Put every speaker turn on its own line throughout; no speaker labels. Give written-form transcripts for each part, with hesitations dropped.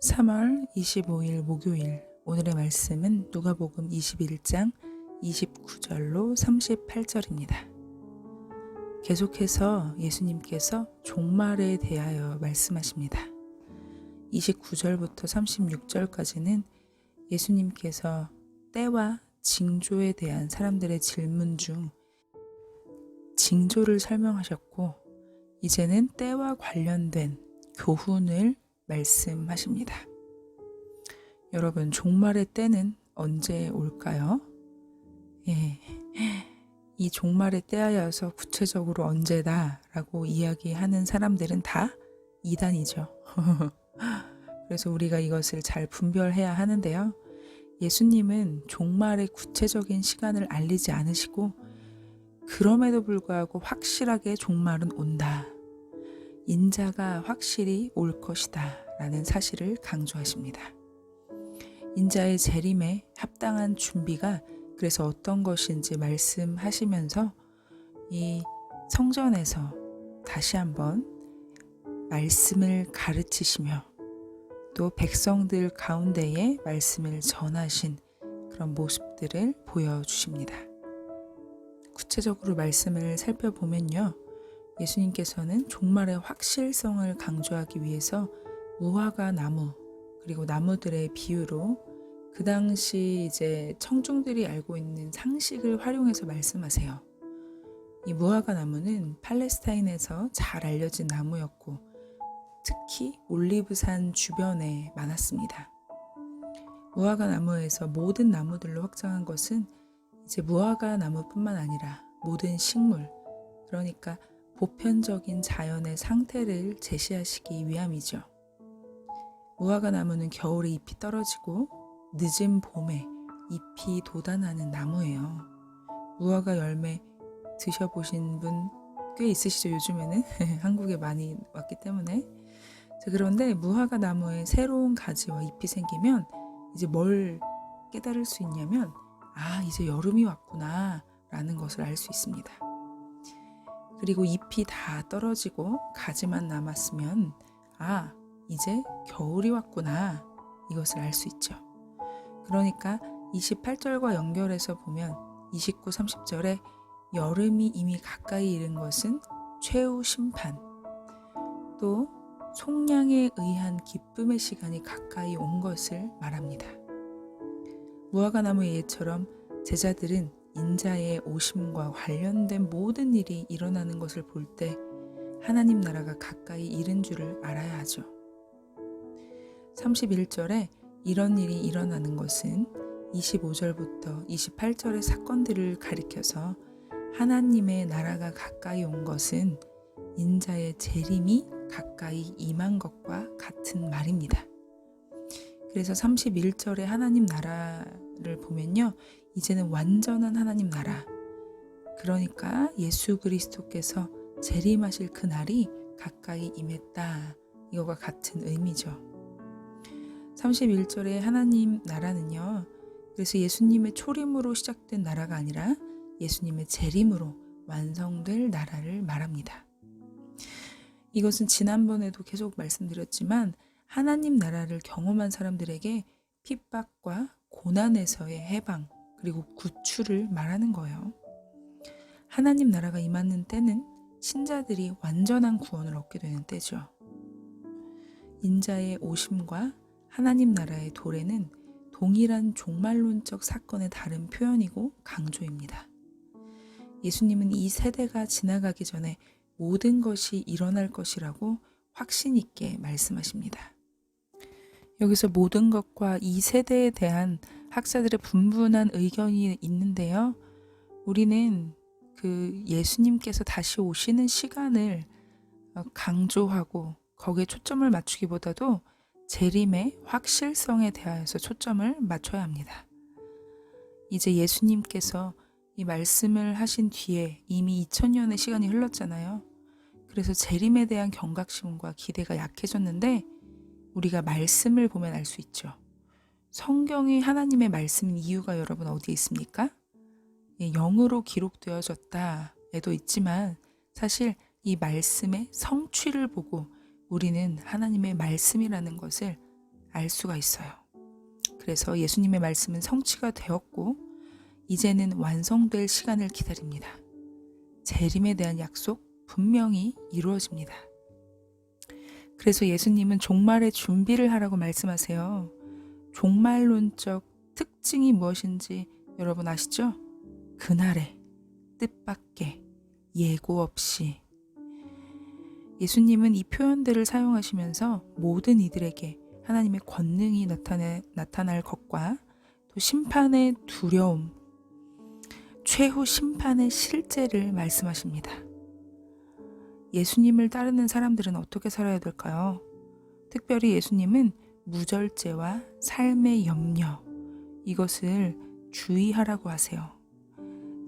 3월 25일 목요일, 오늘의 말씀은 누가복음 21장 29절로 38절입니다. 계속해서 예수님께서 종말에 대하여 말씀하십니다. 29절부터 36절까지는 예수님께서 때와 징조에 대한 사람들의 질문 중 징조를 설명하셨고, 이제는 때와 관련된 교훈을 말씀하십니다. 여러분, 종말의 때는 언제 올까요? 이 종말의 때하여서 구체적으로 언제다라고 이야기하는 사람들은 다 이단이죠. 그래서 우리가 이것을 잘 분별해야 하는데요. 예수님은 종말의 구체적인 시간을 알리지 않으시고, 그럼에도 불구하고 확실하게 종말은 온다, 인자가 확실히 올 것이다 라는 사실을 강조하십니다. 인자의 재림에 합당한 준비가 그래서 어떤 것인지 말씀하시면서 이 성전에서 다시 한번 말씀을 가르치시며 또 백성들 가운데에 말씀을 전하신 그런 모습들을 보여주십니다. 구체적으로 말씀을 살펴보면요, 예수님께서는 종말의 확실성을 강조하기 위해서 무화과 나무 그리고 나무들의 비유로 그 당시 이제 청중들이 알고 있는 상식을 활용해서 말씀하세요. 이 무화과 나무는 팔레스타인에서 잘 알려진 나무였고 특히 올리브산 주변에 많았습니다. 무화과 나무에서 모든 나무들로 확장한 것은 이제 무화과 나무뿐만 아니라 모든 식물, 그러니까 보편적인 자연의 상태를 제시하시기 위함이죠. 무화과 나무는 겨울에 잎이 떨어지고 늦은 봄에 잎이 돋아나는 나무예요. 무화과 열매 드셔보신 분 꽤 있으시죠? 요즘에는 한국에 많이 왔기 때문에. 그런데 무화과 나무에 새로운 가지와 잎이 생기면 이제 뭘 깨달을 수 있냐면, 이제 여름이 왔구나 라는 것을 알 수 있습니다. 그리고 잎이 다 떨어지고 가지만 남았으면 이제 겨울이 왔구나, 이것을 알 수 있죠. 그러니까 28절과 연결해서 보면 29, 30절에 여름이 이미 가까이 이른 것은 최후 심판, 또 속량에 의한 기쁨의 시간이 가까이 온 것을 말합니다. 무화과 나무의 예처럼 제자들은 인자의 오심과 관련된 모든 일이 일어나는 것을 볼 때 하나님 나라가 가까이 이른 줄을 알아야 하죠. 31절에 이런 일이 일어나는 것은 25절부터 28절의 사건들을 가리켜서 하나님의 나라가 가까이 온 것은 인자의 재림이 가까이 임한 것과 같은 말입니다. 그래서 31절에 하나님 나라를 보면요, 이제는 완전한 하나님 나라, 그러니까 예수 그리스도께서 재림하실 그 날이 가까이 임했다, 이거와 같은 의미죠. 31절에 하나님 나라는요, 그래서 예수님의 초림으로 시작된 나라가 아니라 예수님의 재림으로 완성될 나라를 말합니다. 이것은 지난번에도 계속 말씀드렸지만 하나님 나라를 경험한 사람들에게 핍박과 고난에서의 해방 그리고 구출을 말하는 거예요. 하나님 나라가 임하는 때는 신자들이 완전한 구원을 얻게 되는 때죠. 인자의 오심과 하나님 나라의 도래는 동일한 종말론적 사건의 다른 표현이고 강조입니다. 예수님은 이 세대가 지나가기 전에 모든 것이 일어날 것이라고 확신 있게 말씀하십니다. 여기서 모든 것과 이 세대에 대한 학자들의 분분한 의견이 있는데요. 우리는 그 예수님께서 다시 오시는 시간을 강조하고 거기에 초점을 맞추기보다도 재림의 확실성에 대하여서 초점을 맞춰야 합니다. 이제 예수님께서 이 말씀을 하신 뒤에 이미 2000년의 시간이 흘렀잖아요. 그래서 재림에 대한 경각심과 기대가 약해졌는데 우리가 말씀을 보면 알 수 있죠. 성경이 하나님의 말씀인 이유가 여러분 어디에 있습니까? 영으로 기록되어졌다에도 있지만 사실 이 말씀의 성취를 보고 우리는 하나님의 말씀이라는 것을 알 수가 있어요. 그래서 예수님의 말씀은 성취가 되었고 이제는 완성될 시간을 기다립니다. 재림에 대한 약속 분명히 이루어집니다. 그래서 예수님은 종말의 준비를 하라고 말씀하세요. 종말론적 특징이 무엇인지 여러분 아시죠? 그날에 뜻밖의 예고 없이 예수님은 이 표현들을 사용하시면서 모든 이들에게 하나님의 권능이 나타날 것과 또 심판의 두려움, 최후 심판의 실제를 말씀하십니다. 예수님을 따르는 사람들은 어떻게 살아야 될까요? 특별히 예수님은 무절제와 삶의 염려, 이것을 주의하라고 하세요.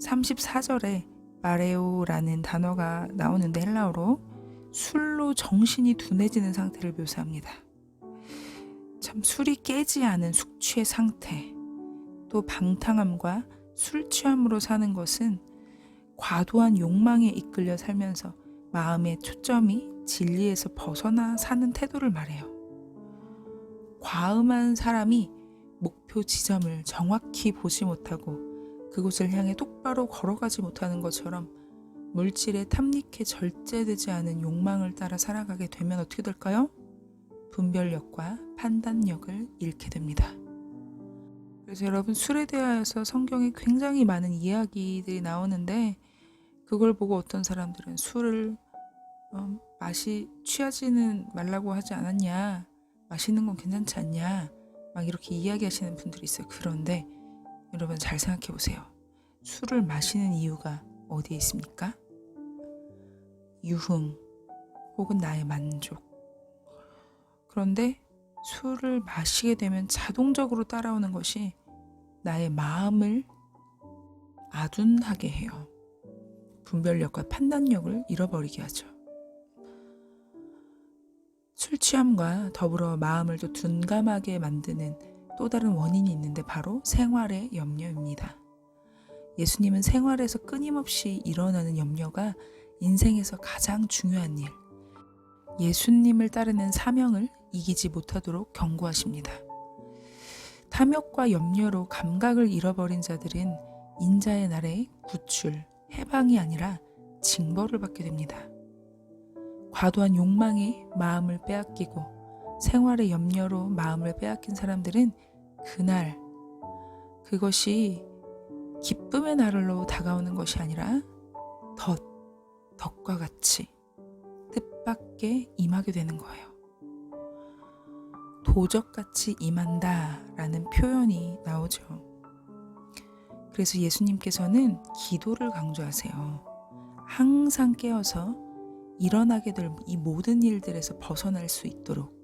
34절에 마레오라는 단어가 나오는데 헬라어로 술로 정신이 둔해지는 상태를 묘사합니다. 참 술이 깨지 않은 숙취의 상태, 또 방탕함과 술 취함으로 사는 것은 과도한 욕망에 이끌려 살면서 마음의 초점이 진리에서 벗어나 사는 태도를 말해요. 과음한 사람이 목표 지점을 정확히 보지 못하고 그곳을 향해 똑바로 걸어가지 못하는 것처럼 물질에 탐닉해 절제되지 않은 욕망을 따라 살아가게 되면 어떻게 될까요? 분별력과 판단력을 잃게 됩니다. 그래서 여러분, 술에 대하여서 성경에 굉장히 많은 이야기들이 나오는데 그걸 보고 어떤 사람들은 술을 취하지는 말라고 하지 않았냐, 마시는 건 괜찮지 않냐, 막 이렇게 이야기하시는 분들이 있어요. 그런데 여러분 잘 생각해 보세요. 술을 마시는 이유가 어디에 있습니까? 유흥 혹은 나의 만족. 그런데 술을 마시게 되면 자동적으로 따라오는 것이 나의 마음을 아둔하게 해요. 분별력과 판단력을 잃어버리게 하죠. 술 취함과 더불어 마음을 또 둔감하게 만드는 또 다른 원인이 있는데 바로 생활의 염려입니다. 예수님은 생활에서 끊임없이 일어나는 염려가 인생에서 가장 중요한 일, 예수님을 따르는 사명을 이기지 못하도록 경고하십니다. 탐욕과 염려로 감각을 잃어버린 자들은 인자의 날에 구출, 해방이 아니라 징벌을 받게 됩니다. 과도한 욕망에 마음을 빼앗기고 생활의 염려로 마음을 빼앗긴 사람들은 그날 그것이 기쁨의 날로 다가오는 것이 아니라 덫과 같이 뜻밖에 임하게 되는 거예요. 도적같이 임한다라는 표현이 나오죠. 그래서 예수님께서는 기도를 강조하세요. 항상 깨어서 일어나게 될 이 모든 일들에서 벗어날 수 있도록,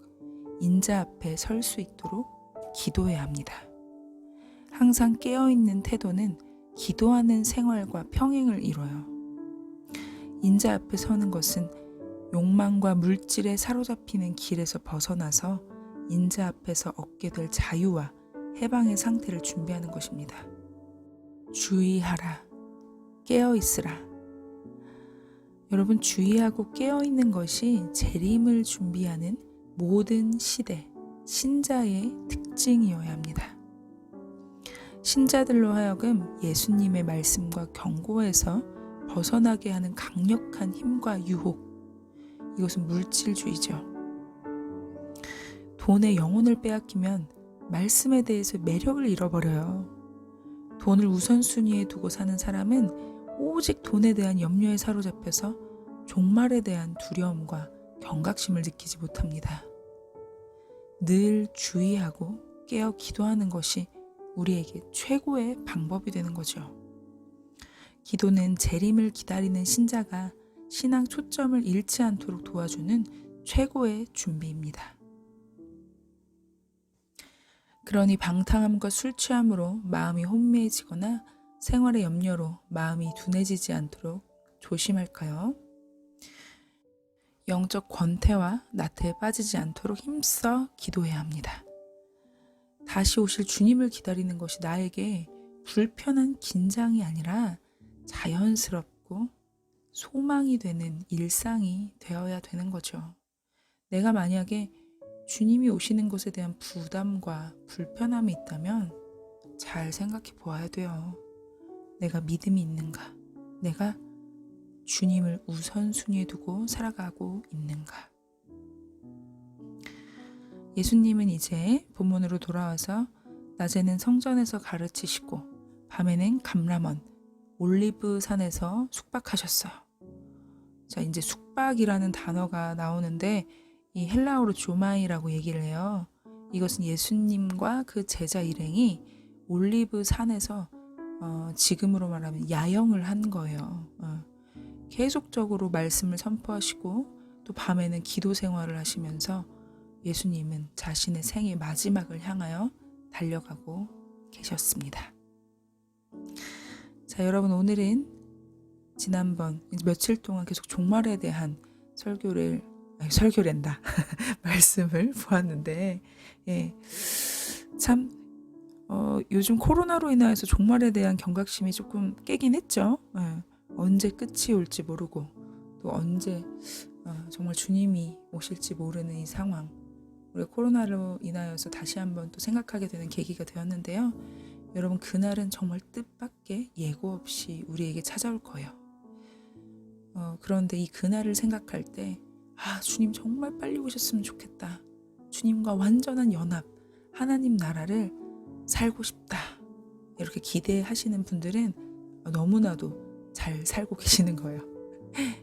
인자 앞에 설 수 있도록 기도해야 합니다. 항상 깨어있는 태도는 기도하는 생활과 평행을 이뤄요. 인자 앞에 서는 것은 욕망과 물질에 사로잡히는 길에서 벗어나서 인자 앞에서 얻게 될 자유와 해방의 상태를 준비하는 것입니다. 주의하라, 깨어있으라. 여러분, 주의하고 깨어있는 것이 재림을 준비하는 모든 시대, 신자의 특징이어야 합니다. 신자들로 하여금 예수님의 말씀과 경고에서 벗어나게 하는 강력한 힘과 유혹, 이것은 물질주의죠. 돈에 영혼을 빼앗기면 말씀에 대해서 매력을 잃어버려요. 돈을 우선순위에 두고 사는 사람은 오직 돈에 대한 염려에 사로잡혀서 종말에 대한 두려움과 경각심을 느끼지 못합니다. 늘 주의하고 깨어 기도하는 것이 우리에게 최고의 방법이 되는 거죠. 기도는 재림을 기다리는 신자가 신앙 초점을 잃지 않도록 도와주는 최고의 준비입니다. 그러니 방탕함과 술 취함으로 마음이 혼미해지거나 생활의 염려로 마음이 둔해지지 않도록 조심할까요? 영적 권태와 나태에 빠지지 않도록 힘써 기도해야 합니다. 다시 오실 주님을 기다리는 것이 나에게 불편한 긴장이 아니라 자연스럽고 소망이 되는 일상이 되어야 되는 거죠. 내가 만약에 주님이 오시는 것에 대한 부담과 불편함이 있다면 잘 생각해 보아야 돼요. 내가 믿음이 있는가? 내가 주님을 우선순위에 두고 살아가고 있는가? 예수님은 이제 본문으로 돌아와서 낮에는 성전에서 가르치시고 밤에는 감람원, 올리브 산에서 숙박하셨어요. 자, 이제 숙박이라는 단어가 나오는데 이 헬라어로 조마이라고 얘기를 해요. 이것은 예수님과 그 제자 일행이 올리브 산에서 지금으로 말하면 야영을 한 거예요. 계속적으로 말씀을 선포하시고 또 밤에는 기도 생활을 하시면서 예수님은 자신의 생의 마지막을 향하여 달려가고 계셨습니다. 자, 여러분, 오늘은 지난번 며칠 동안 계속 종말에 대한 설교랜다 말씀을 보았는데, 참 요즘 코로나로 인하여서 종말에 대한 경각심이 조금 깨긴 했죠. 언제 끝이 올지 모르고 또 언제 정말 주님이 오실지 모르는 이 상황, 우리 코로나로 인하여서 다시 한번 또 생각하게 되는 계기가 되었는데요. 여러분, 그날은 정말 뜻밖의 예고 없이 우리에게 찾아올 거예요. 그런데 이 그날을 생각할 때 주님 정말 빨리 오셨으면 좋겠다. 주님과 완전한 연합, 하나님 나라를 살고 싶다. 이렇게 기대하시는 분들은 너무나도 잘 살고 계시는 거예요.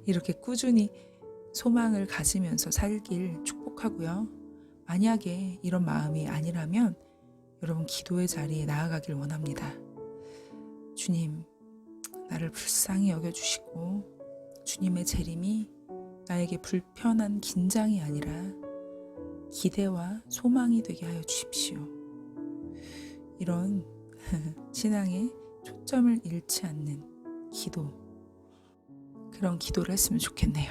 이렇게 꾸준히 소망을 가지면서 살길 축복하고요. 만약에 이런 마음이 아니라면 여러분, 기도의 자리에 나아가길 원합니다. 주님, 나를 불쌍히 여겨주시고 주님의 재림이 나에게 불편한 긴장이 아니라 기대와 소망이 되게 하여 주십시오. 이런 신앙의 초점을 잃지 않는 기도, 그런 기도를 했으면 좋겠네요.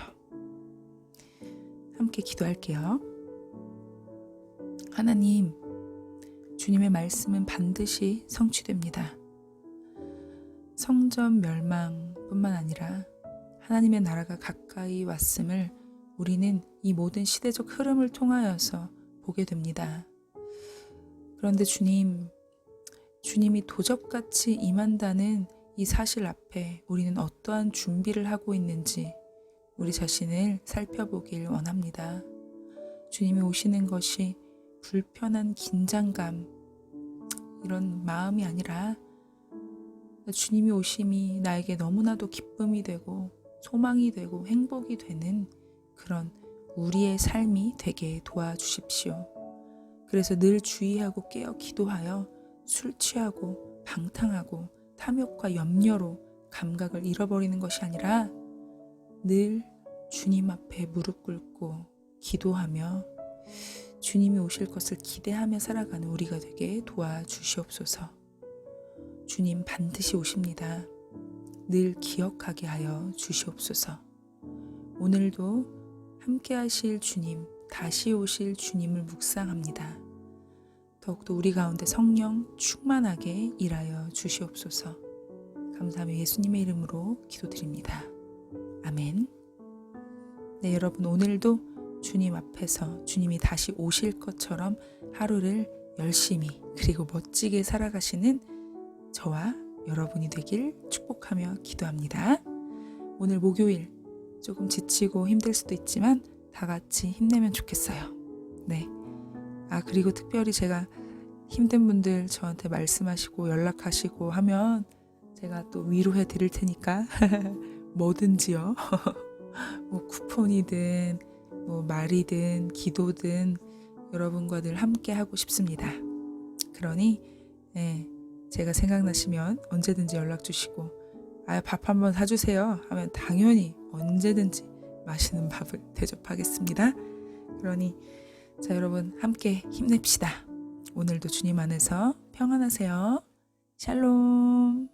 함께 기도할게요. 하나님, 주님의 말씀은 반드시 성취됩니다. 성전 멸망뿐만 아니라 하나님의 나라가 가까이 왔음을 우리는 이 모든 시대적 흐름을 통하여서 보게 됩니다. 그런데 주님이 도적같이 임한다는 이 사실 앞에 우리는 어떠한 준비를 하고 있는지 우리 자신을 살펴보길 원합니다. 주님이 오시는 것이 불편한 긴장감, 이런 마음이 아니라 주님이 오심이 나에게 너무나도 기쁨이 되고 소망이 되고 행복이 되는 그런 우리의 삶이 되게 도와주십시오. 그래서 늘 주의하고 깨어 기도하여 술 취하고 방탕하고 탐욕과 염려로 감각을 잃어버리는 것이 아니라 늘 주님 앞에 무릎 꿇고 기도하며 주님이 오실 것을 기대하며 살아가는 우리가 되게 도와주시옵소서. 주님 반드시 오십니다. 늘 기억하게 하여 주시옵소서. 오늘도 함께 하실 주님, 다시 오실 주님을 묵상합니다. 더욱더 우리 가운데 성령 충만하게 일하여 주시옵소서. 감사하며 예수님의 이름으로 기도드립니다. 아멘. 네, 여러분, 오늘도 주님 앞에서 주님이 다시 오실 것처럼 하루를 열심히 그리고 멋지게 살아가시는 저와 여러분이 되길 축복하며 기도합니다. 오늘 목요일 조금 지치고 힘들 수도 있지만 다 같이 힘내면 좋겠어요. 네. 그리고 특별히 제가 힘든 분들 저한테 말씀하시고 연락하시고 하면 제가 또 위로해 드릴 테니까 뭐든지요. 뭐 쿠폰이든 뭐 말이든 기도든 여러분과 늘 함께 하고 싶습니다. 그러니 제가 생각나시면 언제든지 연락 주시고 밥 한번 사주세요 하면 당연히 언제든지 맛있는 밥을 대접하겠습니다. 그러니 자, 여러분 함께 힘냅시다. 오늘도 주님 안에서 평안하세요. 샬롬.